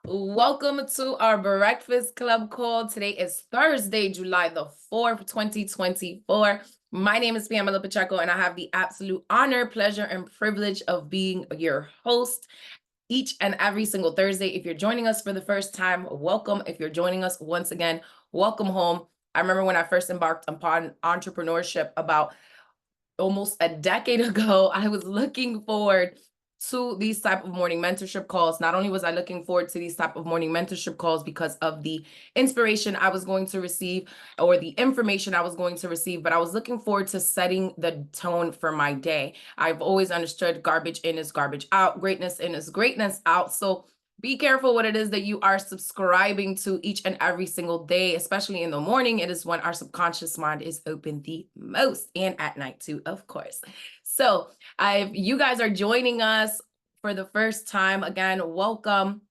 Welcome to our Breakfast Club call. Today is Thursday, July the 4th, 2024. My name is Pamela Pacheco, and I have the absolute honor, pleasure, and privilege of being your host each and every single Thursday. If you're joining us for the first time, welcome. If you're joining us once again, welcome home. I remember when I first embarked upon entrepreneurship about almost a decade ago, I was looking forward to these type of morning mentorship calls. Not only was I looking forward to these type of morning mentorship calls because of the inspiration I was going to receive or the information I was going to receive, but I was looking forward to setting the tone for my day. I've always understood garbage in is garbage out, greatness in is greatness out. So be careful what it is that you are subscribing to each and every single day, especially in the morning. It is when our subconscious mind is open the most, and at night too, of course. So if you guys are joining us for the first time, again, welcome.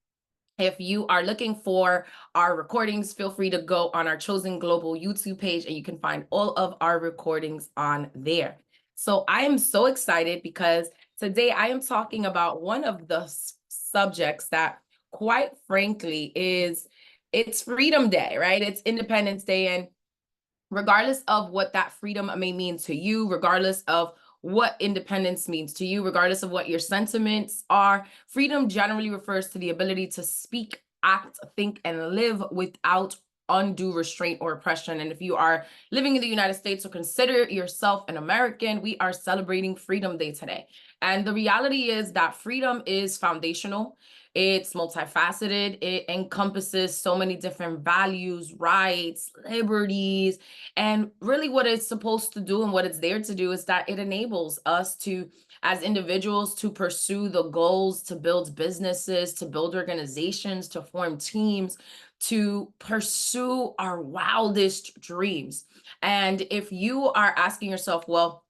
If you are looking for our recordings, feel free to go on our Chosen Global YouTube page and you can find all of our recordings on there. So I am so excited because today I am talking about one of the subjects that, quite frankly, it's Freedom Day, right? It's Independence Day. And regardless of what that freedom may mean to you, regardless of what independence means to you, regardless of what your sentiments are, freedom generally refers to the ability to speak, act, think, and live without undue restraint or oppression. And if you are living in the United States or consider yourself an American, we are celebrating Freedom Day today. And the reality is that freedom is foundational. It's multifaceted. It encompasses so many different values, rights, liberties, and really what it's supposed to do and what it's there to do is that it enables us to, as individuals, to pursue the goals, to build businesses, to build organizations, to form teams, to pursue our wildest dreams. And if you are asking yourself, well,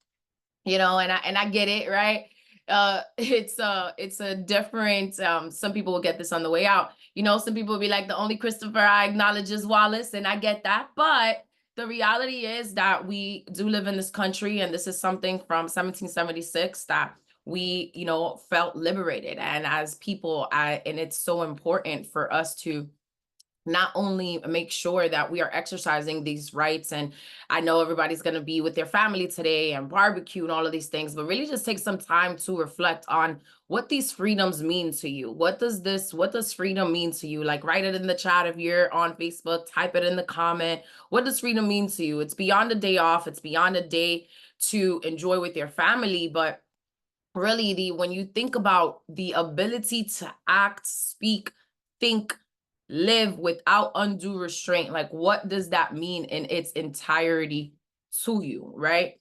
and I get it, right? It's a different, some people will get this on the way out. Some people will be like, the only Christopher I acknowledge is Wallace, and I get that. But the reality is that we do live in this country, and this is something from 1776 that we, felt liberated. And as people, and it's so important for us to not only make sure that we are exercising these rights, and I know everybody's going to be with their family today and barbecue and all of these things, but really just take some time to reflect on what these freedoms mean to you. What does freedom mean to you? Like, write it in the chat if you're on Facebook, type it in the comment. What does freedom mean to you? It's beyond a day off. It's beyond a day to enjoy with your family, but really when you think about the ability to act, speak, think, live without undue restraint, like what does that mean in its entirety to you, right?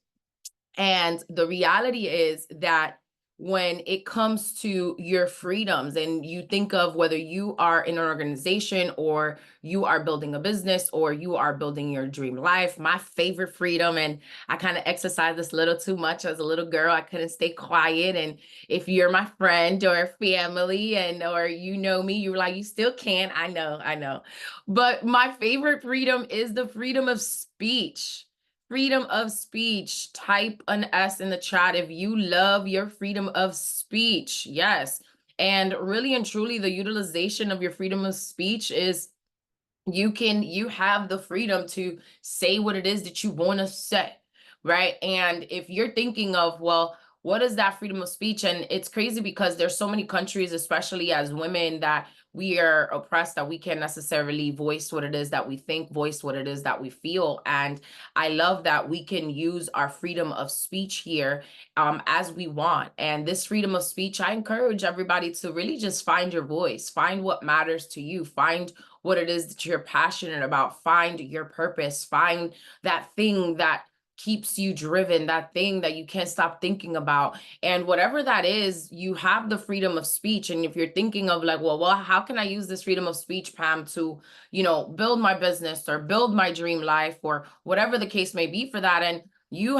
And the reality is that when it comes to your freedoms and you think of whether you are in an organization or you are building a business or you are building your dream life, my favorite freedom, and I kind of exercised this a little too much as a little girl, I couldn't stay quiet. And if you're my friend or family or you know me, you're like, you still can. I know. But my favorite freedom is the freedom of speech. Freedom of speech. Type an S in the chat if you love your freedom of speech. Yes. And really and truly, the utilization of your freedom of speech is you have the freedom to say what it is that you want to say, right? And if you're thinking of, well, what is that freedom of speech? And it's crazy because there's so many countries, especially as women, that we are oppressed, that we can't necessarily voice what it is that we think, voice what it is that we feel. And I love that we can use our freedom of speech here as we want. And this freedom of speech, I encourage everybody to really just find your voice, find what matters to you, find what it is that you're passionate about, find your purpose, find that thing that keeps you driven, that thing that you can't stop thinking about. And whatever that is, you have the freedom of speech. And if you're thinking of like, well, how can I use this freedom of speech, Pam, to, build my business or build my dream life or whatever the case may be for that. And you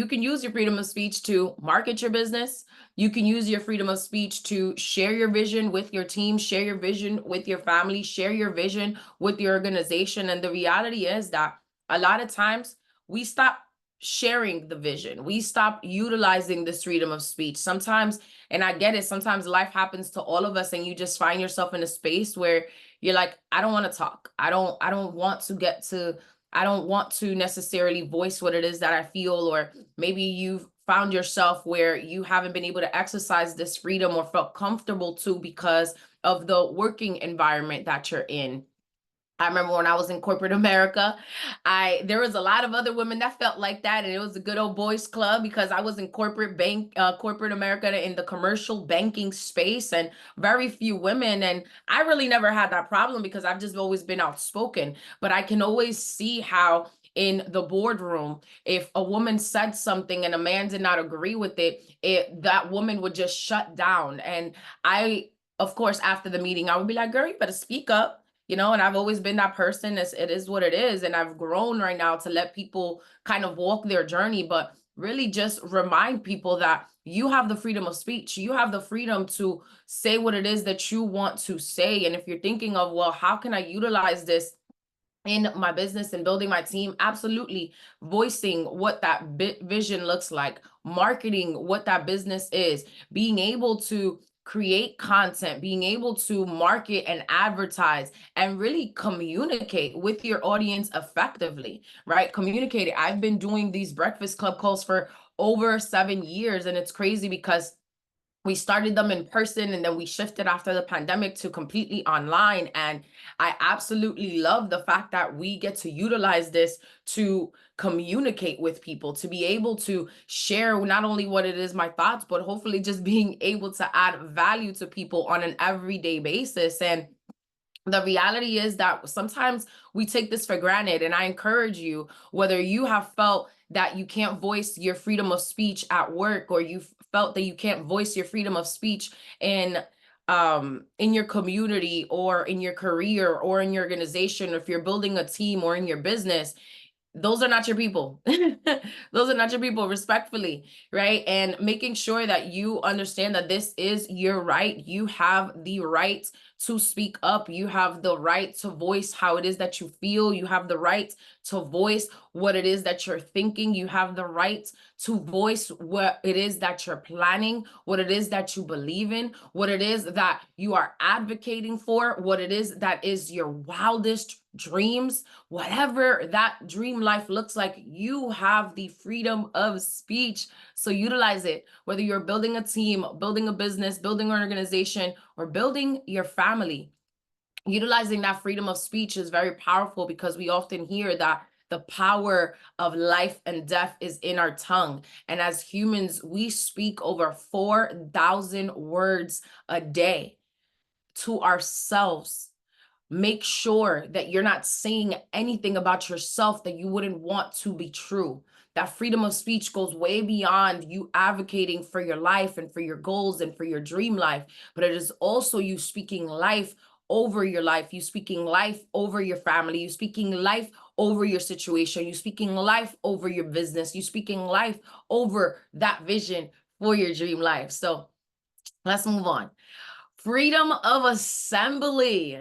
can use your freedom of speech to market your business. You can use your freedom of speech to share your vision with your team, share your vision with your family, share your vision with your organization. And the reality is that a lot of times we stop sharing the vision. We stop utilizing this freedom of speech. Sometimes, and I get it, sometimes life happens to all of us and you just find yourself in a space where you're like, I don't want to talk. I don't want to get to, I don't want to necessarily voice what it is that I feel. Or maybe you've found yourself where you haven't been able to exercise this freedom or felt comfortable to because of the working environment that you're in. I remember when I was in corporate America, there was a lot of other women that felt like that, and it was a good old boys club because I was in corporate America in the commercial banking space, and very few women. And I really never had that problem because I've just always been outspoken. But I can always see how in the boardroom, if a woman said something and a man did not agree with it, that woman would just shut down. And I, of course, after the meeting, I would be like, "Girl, you better speak up." And I've always been that person. It is what it is. And I've grown right now to let people kind of walk their journey, but really just remind people that you have the freedom of speech. You have the freedom to say what it is that you want to say. And if you're thinking of, well, how can I utilize this in my business and building my team? Absolutely. Voicing what that vision looks like, marketing what that business is, being able to create content, being able to market and advertise, and really communicate with your audience effectively, right? Communicate it. I've been doing these Breakfast Club calls for over 7 years, and it's crazy because we started them in person and then we shifted after the pandemic to completely online. And I absolutely love the fact that we get to utilize this to communicate with people, to be able to share not only what it is, my thoughts, but hopefully just being able to add value to people on an everyday basis. And the reality is that sometimes we take this for granted. And I encourage you, whether you have felt that you can't voice your freedom of speech at work, or you felt that you can't voice your freedom of speech in your community or in your career or in your organization, or if you're building a team or in your business, those are not your people. Those are not your people, respectfully, right? And making sure that you understand that this is your right. You have the right to speak up. You have the right to voice how it is that you feel. You have the right to voice what it is that you're thinking. You have the right to voice what it is that you're planning, what it is that you believe in, what it is that you are advocating for, what it is that is your wildest dreams. Whatever that dream life looks like, you have the freedom of speech. So utilize it, whether you're building a team, building a business, building an organization, or building your family. Utilizing that freedom of speech is very powerful because we often hear that the power of life and death is in our tongue. And as humans, we speak over 4,000 words a day to ourselves. Make sure that you're not saying anything about yourself that you wouldn't want to be true. That freedom of speech goes way beyond you advocating for your life and for your goals and for your dream life, but it is also you speaking life over your life, you speaking life over your family, you speaking life over your situation, you speaking life over your business, you speaking life over that vision for your dream life. So let's move on. Freedom of assembly.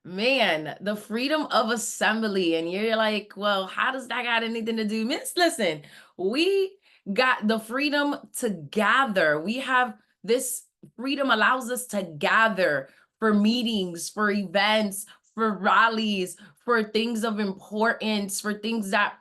Man, the freedom of assembly. And you're like, well, how does that got anything to do? Miss, listen, we got the freedom to gather. We have this freedom allows us to gather for meetings, for events, for rallies, for things of importance, for things that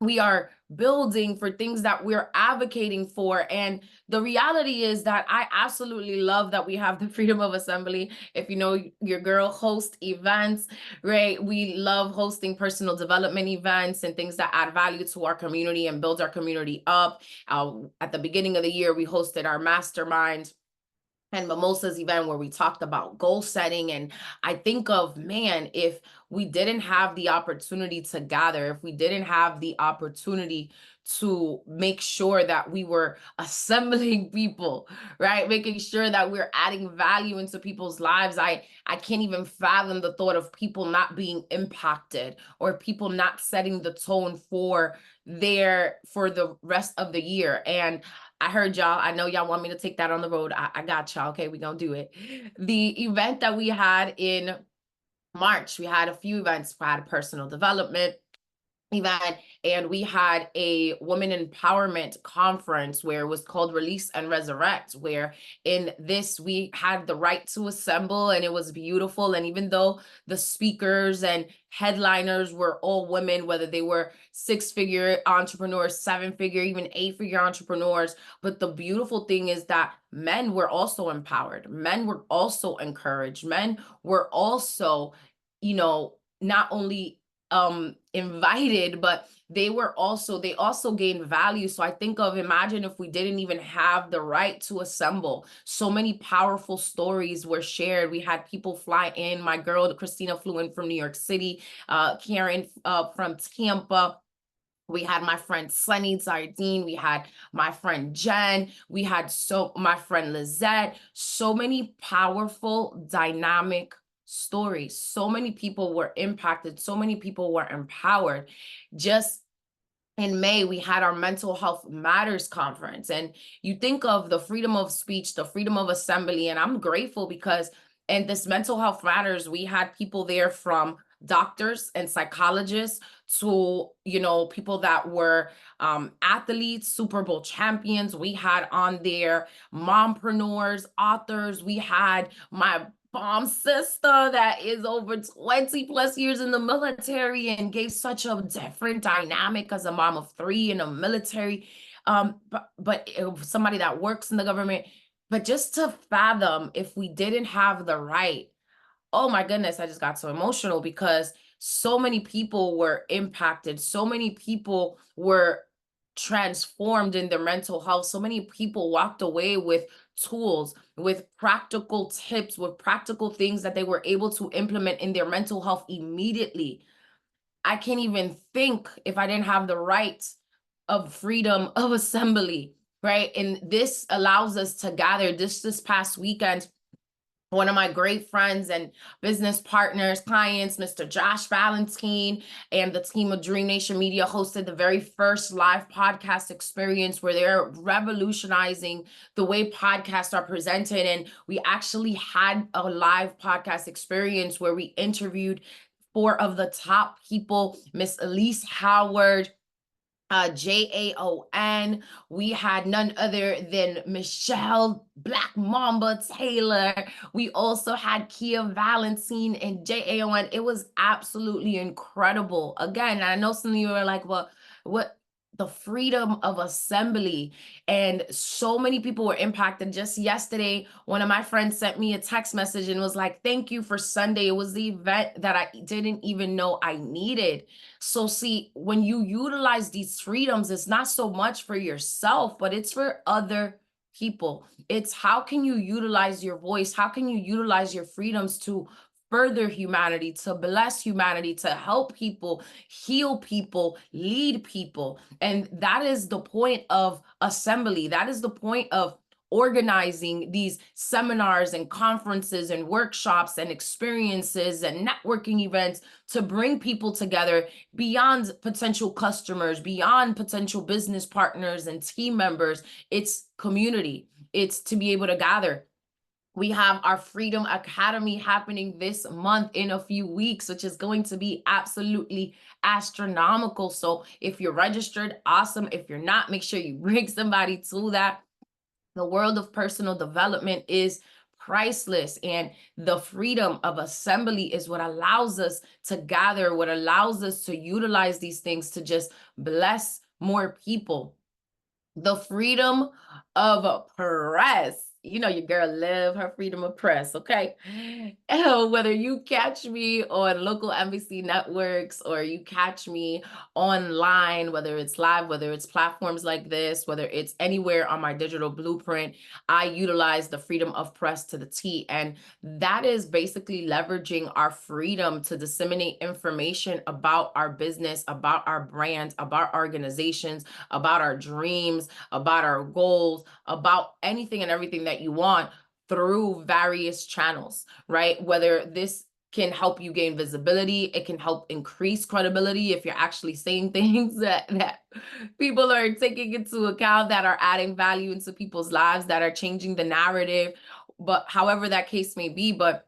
we are building, for things that we're advocating for. And the reality is that I absolutely love that we have the freedom of assembly. If you know, your girl hosts events, right? We love hosting personal development events and things that add value to our community and build our community up. At the beginning of the year, we hosted our mastermind and Mimosa's event where we talked about goal setting. And I think of, man, if we didn't have the opportunity to gather, if we didn't have the opportunity to make sure that we were assembling people, right? Making sure that we're adding value into people's lives. I can't even fathom the thought of people not being impacted or people not setting the tone for the rest of the year. And I heard y'all. I know y'all want me to take that on the road. I got y'all. Okay, we're going to do it. The event that we had in March, we had a few events. We had personal development event, and we had a women empowerment conference where it was called Release and Resurrect, where in this we had the right to assemble, and it was beautiful. And even though the speakers and headliners were all women, whether they were 6-figure entrepreneurs, 7-figure, even 8-figure entrepreneurs, but the beautiful thing is that men were also empowered, men were also encouraged, men were also, not only invited, but they also gained value. So I think of, imagine if we didn't even have the right to assemble. So many powerful stories were shared. We had people fly in. My girl Christina flew in from New York City, Karen from Tampa. We had my friend Sunny Zardine. We had my friend Jen. We had my friend Lizette. So many powerful, dynamic stories. So many people were impacted. So many people were empowered. Just in May, we had our Mental Health Matters conference. And you think of the freedom of speech, the freedom of assembly. And I'm grateful because in this Mental Health Matters, we had people there from doctors and psychologists to, people that were athletes, Super Bowl champions. We had on there mompreneurs, authors. We had my bomb sister that is over 20 plus years in the military and gave such a different dynamic as a mom of 3 in the military. But somebody that works in the government. But just to fathom, if we didn't have the right, oh my goodness, I just got so emotional because so many people were impacted. So many people were transformed in their mental health. So many people walked away with tools, with practical tips, with practical things that they were able to implement in their mental health immediately. I can't even think if I didn't have the right of freedom of assembly, right? And this allows us to gather. This past weekend, one of my great friends and business partners, clients, Mr. Josh Valentine, and the team of Dream Nation Media hosted the very first live podcast experience where they're revolutionizing the way podcasts are presented. And we actually had a live podcast experience where we interviewed 4 of the top people, Miss Elise Howard, JAON. We had none other than Michelle Black Mamba Taylor. We also had Kia Valentine and JAON. It was absolutely incredible. Again, I know some of you are like, well, what? The freedom of assembly. And so many people were impacted. Just yesterday, one of my friends sent me a text message and was like, thank you for Sunday. It was the event that I didn't even know I needed. So see, when you utilize these freedoms, it's not so much for yourself, but it's for other people. It's how can you utilize your voice? How can you utilize your freedoms to further humanity, to bless humanity, to help people, heal people, lead people? And that is the point of assembly. That is the point of organizing these seminars and conferences and workshops and experiences and networking events to bring people together beyond potential customers, beyond potential business partners and team members. It's community. It's to be able to gather. We have our Freedom Academy happening this month in a few weeks, which is going to be absolutely astronomical. So if you're registered, awesome. If you're not, make sure you bring somebody to that. The world of personal development is priceless, and the freedom of assembly is what allows us to gather, what allows us to utilize these things to just bless more people. The freedom of press. Your girl live her freedom of press, okay? Whether you catch me on local NBC networks or you catch me online, whether it's live, whether it's platforms like this, whether it's anywhere on my digital blueprint, I utilize the freedom of press to the T. And that is basically leveraging our freedom to disseminate information about our business, about our brand, about organizations, about our dreams, about our goals, about anything and everything that you want through various channels, right? Whether this can help you gain visibility, it can help increase credibility if you're actually saying things that people are taking into account, that are adding value into people's lives, that are changing the narrative, but however that case may be. But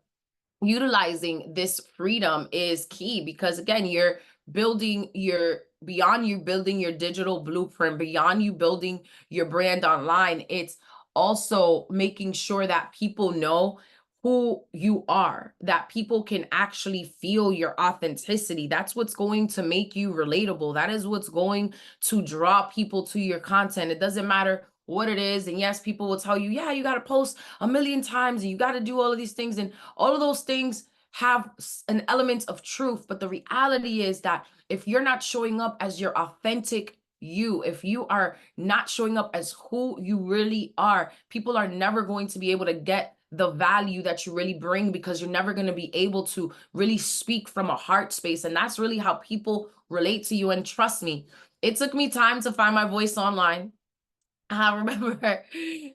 utilizing this freedom is key because, again, you're building your beyond you building your digital blueprint, beyond you building your brand online, it's also making sure that people know who you are, that people can actually feel your authenticity. That's what's going to make you relatable. That is what's going to draw people to your content. It doesn't matter what it is. And yes, people will tell you, yeah, you got to post 1,000,000 times and you got to do all of these things. And all of those things have an element of truth. But the reality is that if you're not showing up as your authentic you, if you are not showing up as who you really are, people are never going to be able to get the value that you really bring, because you're never going to be able to really speak from a heart space. And that's really how people relate to you. And trust me, it took me time to find my voice online. I remember,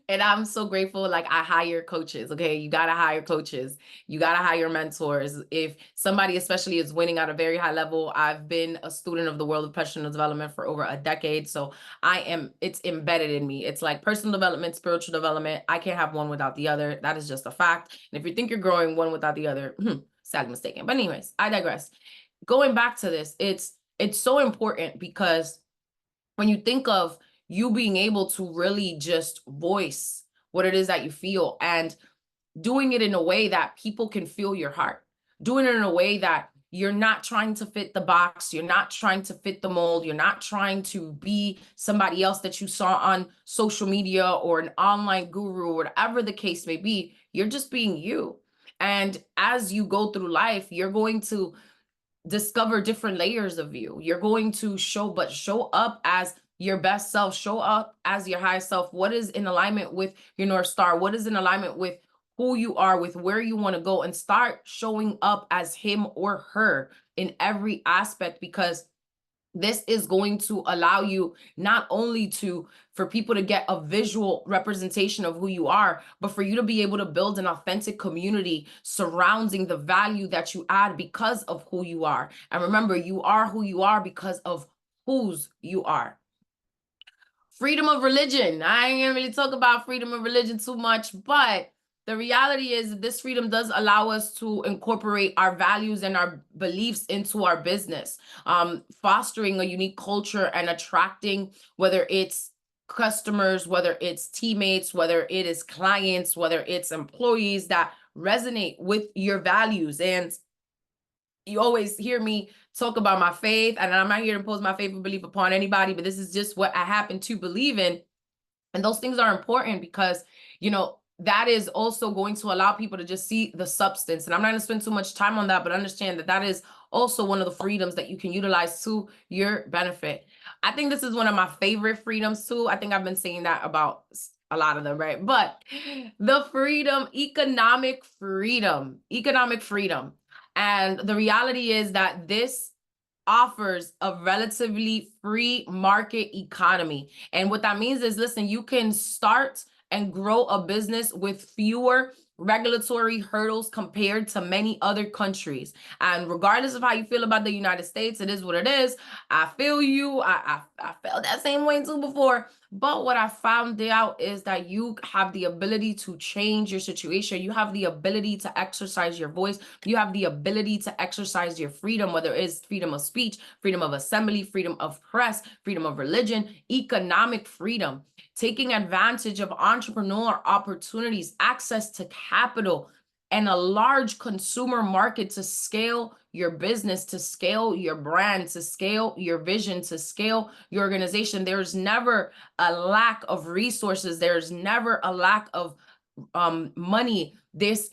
and I'm so grateful. Like, I hire coaches. Okay. You got to hire coaches. You got to hire mentors. If somebody, especially, is winning at a very high level, I've been a student of the world of professional development for over a decade. So it's embedded in me. It's like personal development, spiritual development. I can't have one without the other. That is just a fact. And if you think you're growing one without the other, sadly mistaken. But anyways, I digress. Going back to this, it's so important, because when you think of you being able to really just voice what it is that you feel, and doing it in a way that people can feel your heart, doing it in a way that you're not trying to fit the box, you're not trying to fit the mold, you're not trying to be somebody else that you saw on social media or an online guru, or whatever the case may be. You're just being you. And as you go through life, you're going to discover different layers of you. You're going to show up as your best self, show up as your highest self. What is in alignment with your North Star? What is in alignment with who you are, with where you want to go, and start showing up as him or her in every aspect, because this is going to allow you not only for people to get a visual representation of who you are, but for you to be able to build an authentic community surrounding the value that you add because of who you are. And remember, you are who you are because of whose you are. Freedom of religion. I ain't gonna really talk about freedom of religion too much, but the reality is this freedom does allow us to incorporate our values and our beliefs into our business, fostering a unique culture and attracting, whether it's customers, whether it's teammates, whether it is clients, whether it's employees that resonate with your values. And you always hear me talk about my faith, and I'm not here to impose my faith or belief upon anybody, but this is just what I happen to believe in. And those things are important because, that is also going to allow people to just see the substance. And I'm not going to spend too much time on that, but understand that that is also one of the freedoms that you can utilize to your benefit. I think this is one of my favorite freedoms too. I think I've been saying that about a lot of them, right? But the freedom, economic freedom. And the reality is that this offers a relatively free market economy. And what that means is, listen, you can start and grow a business with fewer regulatory hurdles compared to many other countries. And regardless of how you feel about the United States, it is what it is. I feel you. I felt that same way too before. But what I found out is that you have the ability to change your situation. You have the ability to exercise your voice. You have the ability to exercise your freedom, whether it's freedom of speech, freedom of assembly, freedom of press, freedom of religion, economic freedom, taking advantage of entrepreneur opportunities, access to capital, and a large consumer market to scale your business, to scale your brand, to scale your vision, to scale your organization. There's never a lack of resources. There's never a lack of money. There's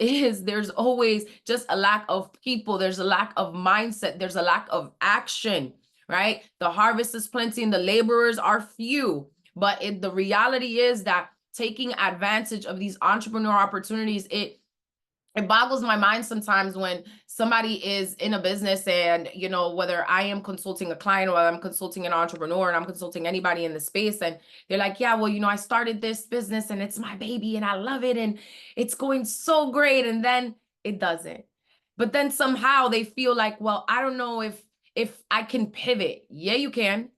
always just a lack of people. There's a lack of mindset. There's a lack of action, right? The harvest is plenty and the laborers are few. But the reality is that taking advantage of these entrepreneur opportunities, it boggles my mind sometimes when somebody is in a business and, whether I am consulting a client or I'm consulting an entrepreneur and I'm consulting anybody in the space, and they're like, yeah, well, I started this business and it's my baby and I love it and it's going so great. And then it doesn't. But then somehow they feel like, well, I don't know if I can pivot. Yeah, you can.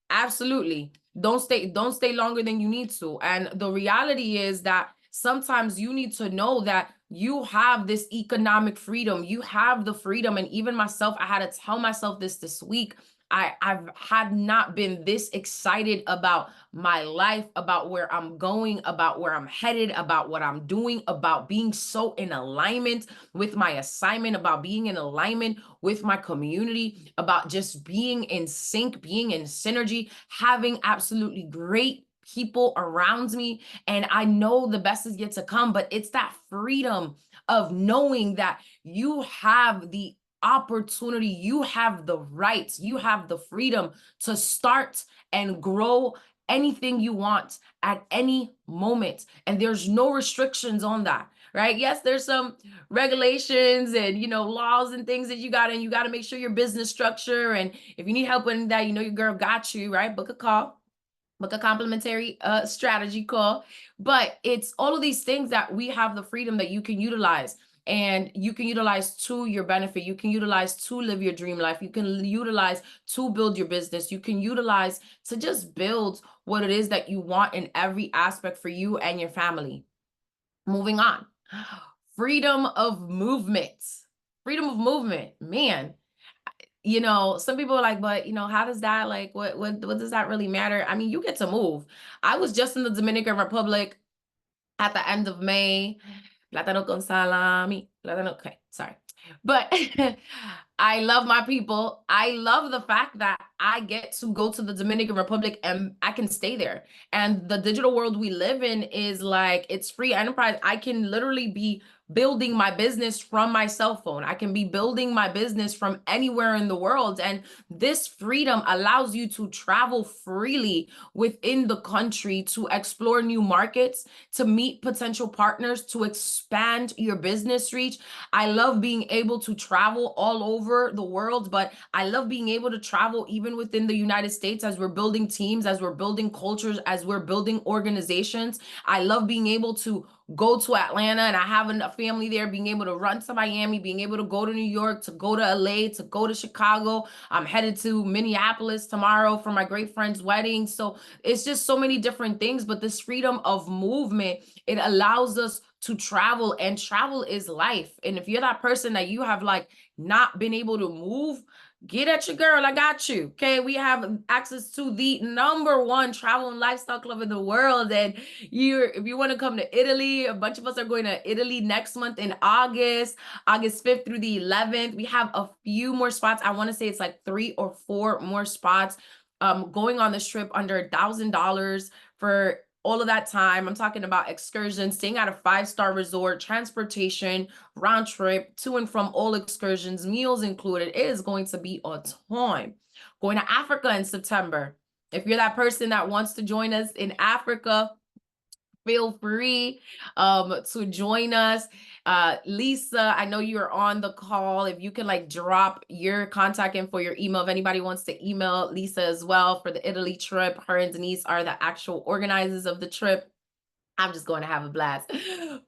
Absolutely. Don't stay longer than you need to. And the reality is that sometimes you need to know that you have this economic freedom. You have the freedom. And even myself, I had to tell myself this week. I've had not been this excited about my life, about where I'm going, about where I'm headed, about what I'm doing, about being so in alignment with my assignment, about being in alignment with my community, about just being in sync, being in synergy, having absolutely great people around me. And I know the best is yet to come, but it's that freedom of knowing that you have the opportunity, you have the rights, you have the freedom to start and grow anything you want at any moment. And there's no restrictions on that, right? Yes, there's some regulations and, laws and things that you got, and you got to make sure your business structure. And if you need help with that, your girl got you, right? Book a call. Book a complimentary strategy call. But it's all of these things that we have the freedom that you can utilize, and you can utilize to your benefit. You can utilize to live your dream life. You can utilize to build your business. You can utilize to just build what it is that you want in every aspect for you and your family. Moving on. Freedom of movement. Freedom of movement, man. Some people are like, but how does that, like, what does that really matter? I mean, you get to move. I was just in the Dominican Republic at the end of May. Plátano con salami. Plátano, okay, sorry. But I love my people. I love the fact that I get to go to the Dominican Republic and I can stay there. And the digital world we live in is like, it's free enterprise. I can literally be building my business from my cell phone. I can be building my business from anywhere in the world. And this freedom allows you to travel freely within the country, to explore new markets, to meet potential partners, to expand your business reach. I love being able to travel all over the world, but I love being able to travel even within the United States as we're building teams, as we're building cultures, as we're building organizations. I love being able to go to Atlanta and I have a family there, being able to run to Miami, being able to go to New York, to go to LA, to go to Chicago. I'm headed to Minneapolis tomorrow for my great friend's wedding. So it's just so many different things, but this freedom of movement, it allows us to travel, and travel is life. And if you're that person that you have like not been able to move, get at your girl. I got you. Okay. We have access to the #1 travel and lifestyle club in the world. And if you want to come to Italy, a bunch of us are going to Italy next month in August 5th through the 11th. We have a few more spots. I want to say it's like 3 or 4 more spots going on this trip under $1,000 for all of that time. I'm talking about excursions, staying at a 5-star resort, transportation, round trip, to and from all excursions, meals included. It is going to be a time. Going to Africa in September. If you're that person that wants to join us in Africa, feel free to join us. Lisa, I know you're on the call. If you can like drop your contact info, your email, if anybody wants to email Lisa as well for the Italy trip. Her and Denise are the actual organizers of the trip. I'm just going to have a blast.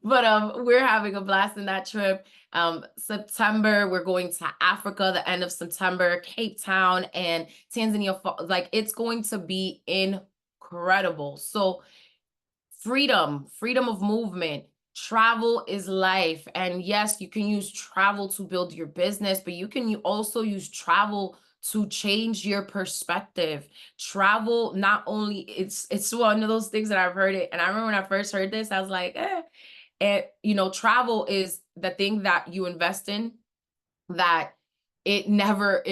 But we're having a blast in that trip. September, we're going to Africa, the end of September, Cape Town and Tanzania. Like, it's going to be incredible. So freedom of movement. Travel is life. And yes, you can use travel to build your business, but you can also use travel to change your perspective. Travel, not only, it's one of those things that I've heard it. And I remember when I first heard this, I was like, And travel is the thing that you invest in, that it never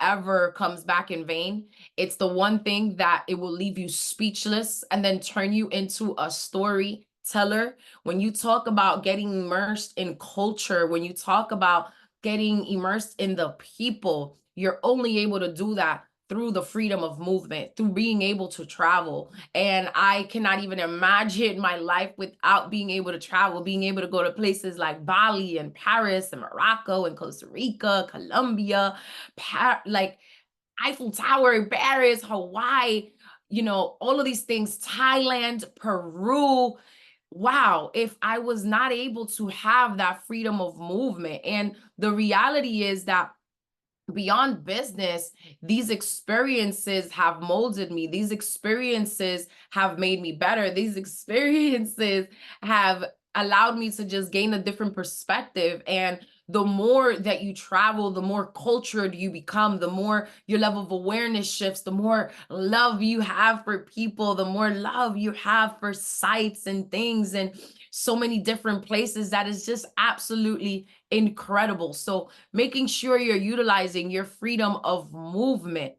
ever comes back in vain. It's the one thing that it will leave you speechless and then turn you into a storyteller. When you talk about getting immersed in culture, when you talk about getting immersed in the people, you're only able to do that through the freedom of movement, through being able to travel. And I cannot even imagine my life without being able to travel, being able to go to places like Bali and Paris and Morocco and Costa Rica, Colombia, like Eiffel Tower in Paris, Hawaii, all of these things, Thailand, Peru. Wow, if I was not able to have that freedom of movement. And the reality is that beyond business, these experiences have molded me. These experiences have made me better. These experiences have allowed me to just gain a different perspective. And the more that you travel, the more cultured you become, the more your level of awareness shifts, the more love you have for people, the more love you have for sites and things and so many different places. That is just absolutely incredible. So making sure you're utilizing your freedom of movement.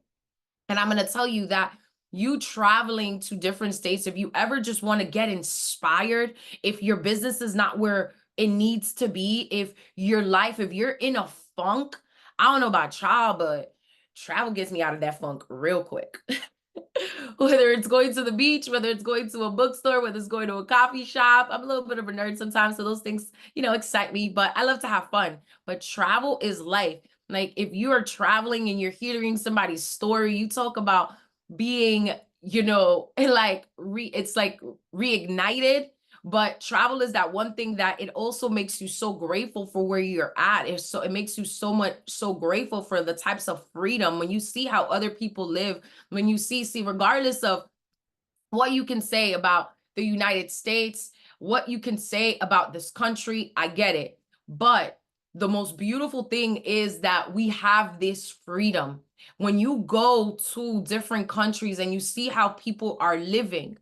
And I'm going to tell you that you traveling to different states, if you ever just want to get inspired, if your business is not where it needs to be, if your life, if you're in a funk, I don't know about y'all, but travel gets me out of that funk real quick. Whether it's going to the beach, whether it's going to a bookstore, whether it's going to a coffee shop. I'm a little bit of a nerd sometimes, so those things, excite me, but I love to have fun. But travel is life. Like if you are traveling and you're hearing somebody's story, you talk about being, it's like reignited. But travel is that one thing that it also makes you so grateful for where you're at. It makes you so grateful for the types of freedom when you see how other people live, when you see, regardless of what you can say about the United States, what you can say about this country, I get it. But the most beautiful thing is that we have this freedom. When you go to different countries and you see how people are living,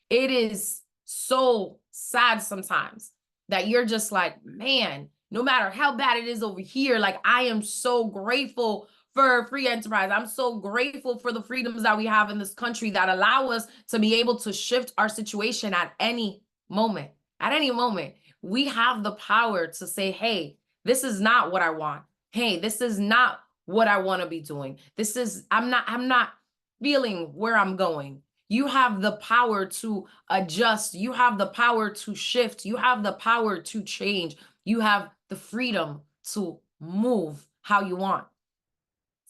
it is so sad sometimes that you're just like, man, no matter how bad it is over here, like I am so grateful for free enterprise. I'm so grateful for the freedoms that we have in this country that allow us to be able to shift our situation at any moment. At any moment, we have the power to say, hey, this is not what I want. Hey, this is not what I want to be doing. I'm not feeling where I'm going. You have the power to adjust. You have the power to shift. You have the power to change. You have the freedom to move how you want.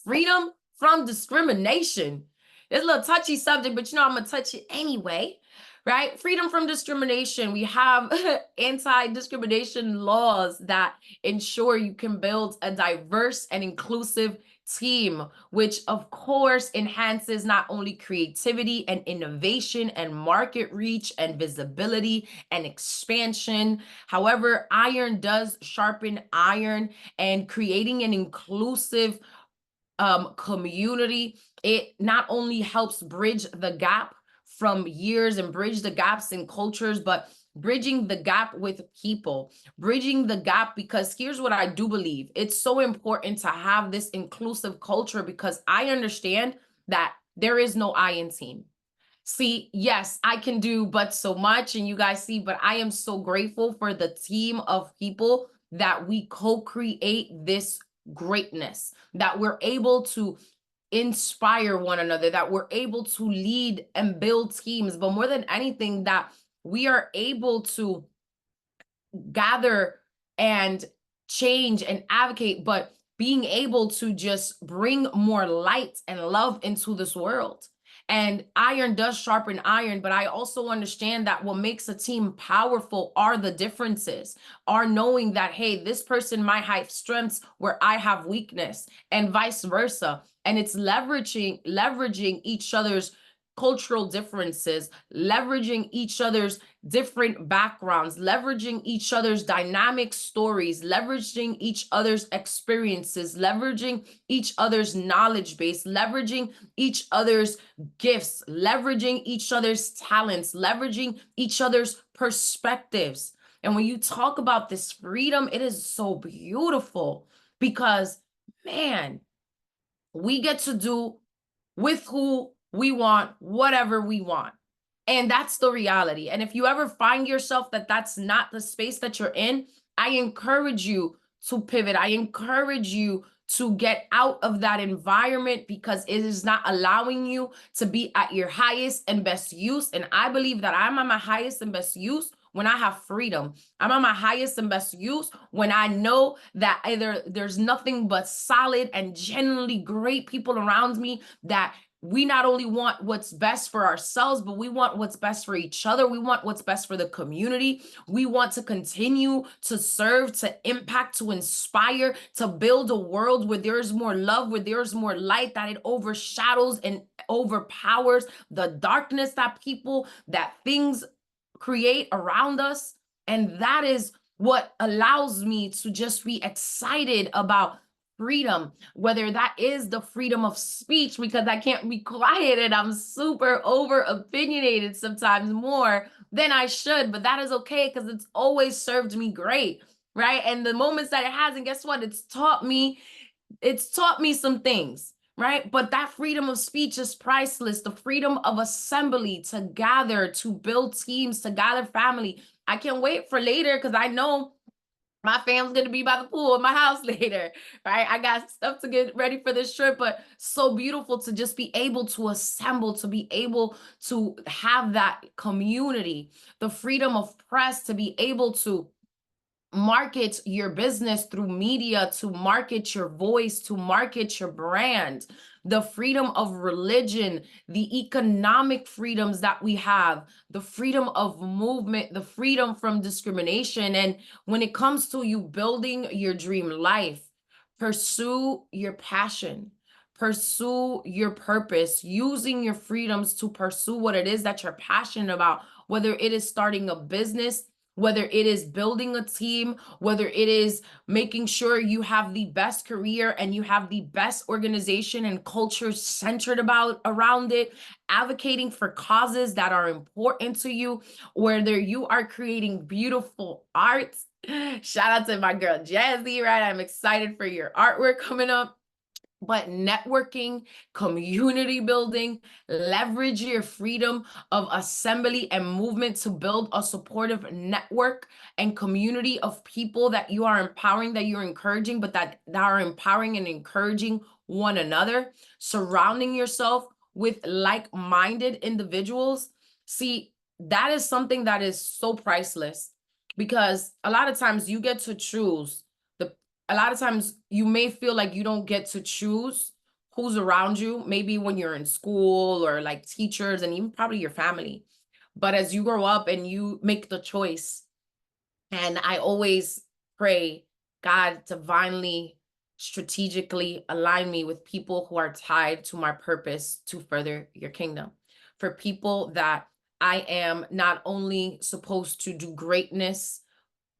Freedom from discrimination. It's a little touchy subject, but I'm going to touch it anyway, right? Freedom from discrimination. We have anti-discrimination laws that ensure you can build a diverse and inclusive team, which of course enhances not only creativity and innovation and market reach and visibility and expansion. However, iron does sharpen iron, and creating an inclusive community, it not only helps bridge the gap from years and bridge the gaps in cultures, but bridging the gap with people, bridging the gap, because here's what I do believe. It's so important to have this inclusive culture because I understand that there is no I in team. See, yes, I can do but so much, and you guys see, but I am so grateful for the team of people that we co-create this greatness, that we're able to inspire one another, that we're able to lead and build teams, but more than anything, that we are able to gather and change and advocate, but being able to just bring more light and love into this world. And iron does sharpen iron, but I also understand that what makes a team powerful are the differences, are knowing that, hey, this person might have strengths where I have weakness, and vice versa. And it's leveraging each other's cultural differences, leveraging each other's different backgrounds, leveraging each other's dynamic stories, leveraging each other's experiences, leveraging each other's knowledge base, leveraging each other's gifts, leveraging each other's talents, leveraging each other's perspectives. And when you talk about this freedom, it is so beautiful because, man, we get to do with who we want, whatever we want. And that's the reality. And if you ever find yourself that that's not the space that you're in, I encourage you to pivot. I encourage you to get out of that environment because it is not allowing you to be at your highest and best use. And I believe that I'm at my highest and best use when I have freedom. I'm at my highest and best use when I know that either there's nothing but solid and genuinely great people around me, that we not only want what's best for ourselves, but we want what's best for each other. We want what's best for the community. We want to continue to serve, to impact, to inspire, to build a world where there's more love, where there's more light, that it overshadows and overpowers the darkness that things create around us. And that is what allows me to just be excited about freedom, whether that is the freedom of speech, because I can't be quiet and I'm super over opinionated sometimes more than I should, but that is okay because it's always served me great, right? And the moments that it hasn't, guess what? It's taught me some things, right? But that freedom of speech is priceless. The freedom of assembly, to gather, to build teams, to gather family. I can't wait for later because I know my fam's gonna be by the pool in my house later, right? I got stuff to get ready for this trip, but so beautiful to just be able to assemble, to be able to have that community, the freedom of press, to be able to market your business through media, to market your voice, to market your brand, the freedom of religion, the economic freedoms that we have, the freedom of movement, the freedom from discrimination. And when it comes to you building your dream life, pursue your passion. Pursue your purpose, using your freedoms to pursue what it is that you're passionate about, whether it is starting a business, whether it is building a team, whether it is making sure you have the best career and you have the best organization and culture centered around it, advocating for causes that are important to you, whether you are creating beautiful art. Shout out to my girl Jazzy, right? I'm excited for your artwork coming up. But networking, community building, leverage your freedom of assembly and movement to build a supportive network and community of people that you are empowering, that you're encouraging, but that are empowering and encouraging one another, surrounding yourself with like-minded individuals. See, that is something that is so priceless, because a lot of times you get to choose a lot of times you may feel like you don't get to choose who's around you, maybe when you're in school or like teachers and even probably your family. But as you grow up and you make the choice, and I always pray God divinely, strategically align me with people who are tied to my purpose to further your kingdom. For people that I am not only supposed to do greatness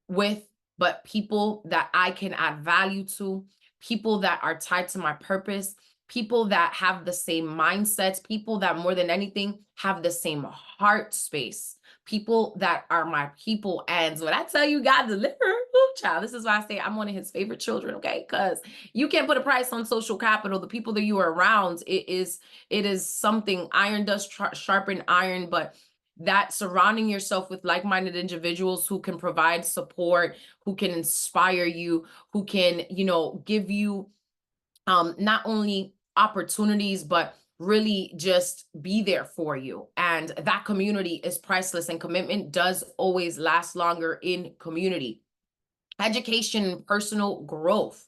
with, but people that I can add value to, people that are tied to my purpose, people that have the same mindsets, people that more than anything have the same heart space, people that are my people. And when I tell you God deliver, ooh, child, this is why I say I'm one of his favorite children, okay? Because you can't put a price on social capital. The people that you are around, it is something. Iron does sharpen iron, but that surrounding yourself with like-minded individuals who can provide support, who can inspire you, who can, give you not only opportunities, but really just be there for you. And that community is priceless, and commitment does always last longer in community. Education and personal growth,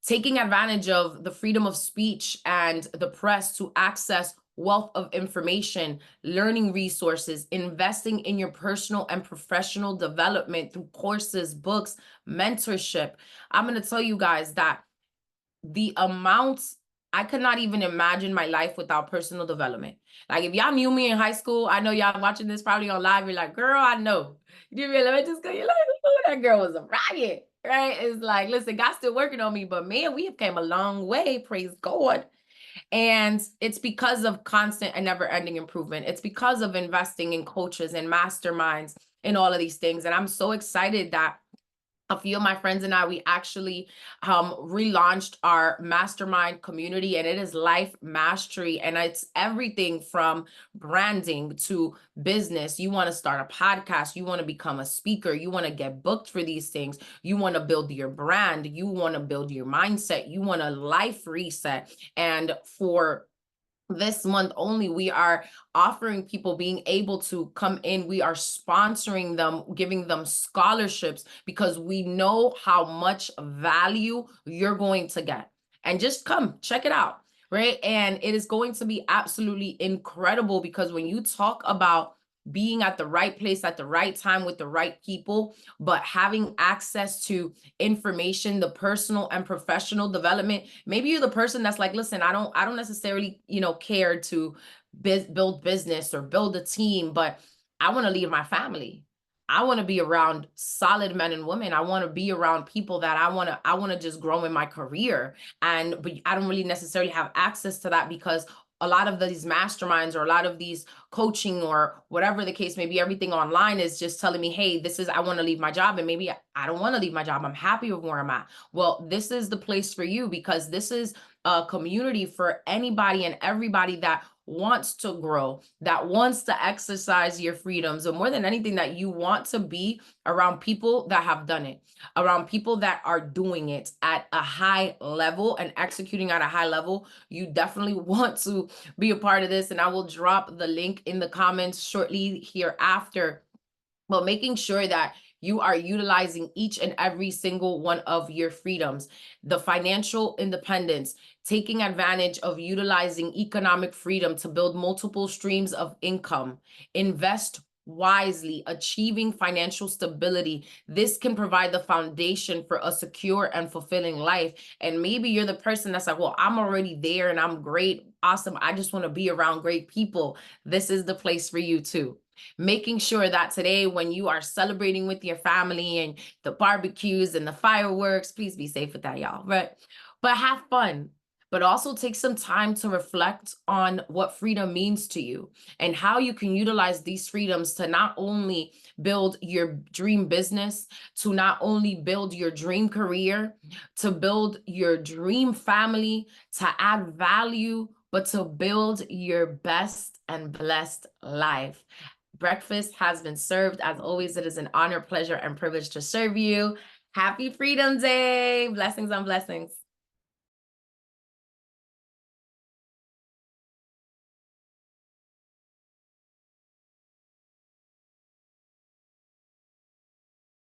taking advantage of the freedom of speech and the press to access wealth of information, learning resources, investing in your personal and professional development through courses, books, mentorship. I'm going to tell you guys that the amounts, I could not even imagine my life without personal development. Like, if y'all knew me in high school, I know y'all watching this probably on live, you're like, girl, I know. You give me elementary school, you're like, oh, that girl was a riot, right? It's like, listen, God's still working on me, but man, we have came a long way, praise God. And it's because of constant and never-ending improvement. It's because of investing in coaches and masterminds and all of these things. And I'm so excited that a few of my friends and I, we actually relaunched our mastermind community, and it is Life Mastery. And it's everything from branding to business. You want to start a podcast, you want to become a speaker, you want to get booked for these things, you want to build your brand, you want to build your mindset, you want a life reset. And for this month only, we are offering people being able to come in. We are sponsoring them, giving them scholarships, because we know how much value you're going to get. And just come check it out, right? And it is going to be absolutely incredible, because when you talk about being at the right place at the right time with the right people, but having access to information, the personal and professional development. Maybe you're the person that's like, listen, I don't necessarily, care to build business or build a team, but I want to leave my family. I want to be around solid men and women. I want to be around people that I want to just grow in my career. But I don't really necessarily have access to that because a lot of these masterminds or a lot of these coaching or whatever the case may be, everything online is just telling me, hey, I want to leave my job. And maybe I don't want to leave my job. I'm happy with where I'm at. Well, this is the place for you, because this is a community for anybody and everybody that wants to grow, that wants to exercise your freedoms, or more than anything, that you want to be around people that have done it, around people that are doing it at a high level and executing at a high level. You definitely want to be a part of this, and I will drop the link in the comments shortly hereafter. But making sure that you are utilizing each and every single one of your freedoms, the financial independence, taking advantage of utilizing economic freedom to build multiple streams of income, invest wisely, achieving financial stability. This can provide the foundation for a secure and fulfilling life. And maybe you're the person that's like, well, I'm already there and I'm great, awesome, I just want to be around great people. This is the place for you too. Making sure that today, when you are celebrating with your family and the barbecues and the fireworks, please be safe with that, y'all, right? But have fun, but also take some time to reflect on what freedom means to you and how you can utilize these freedoms to not only build your dream business, to not only build your dream career, to build your dream family, to add value, but to build your best and blessed life. Breakfast has been served. As always, it is an honor, pleasure, and privilege to serve you. Happy Freedom Day. Blessings on blessings.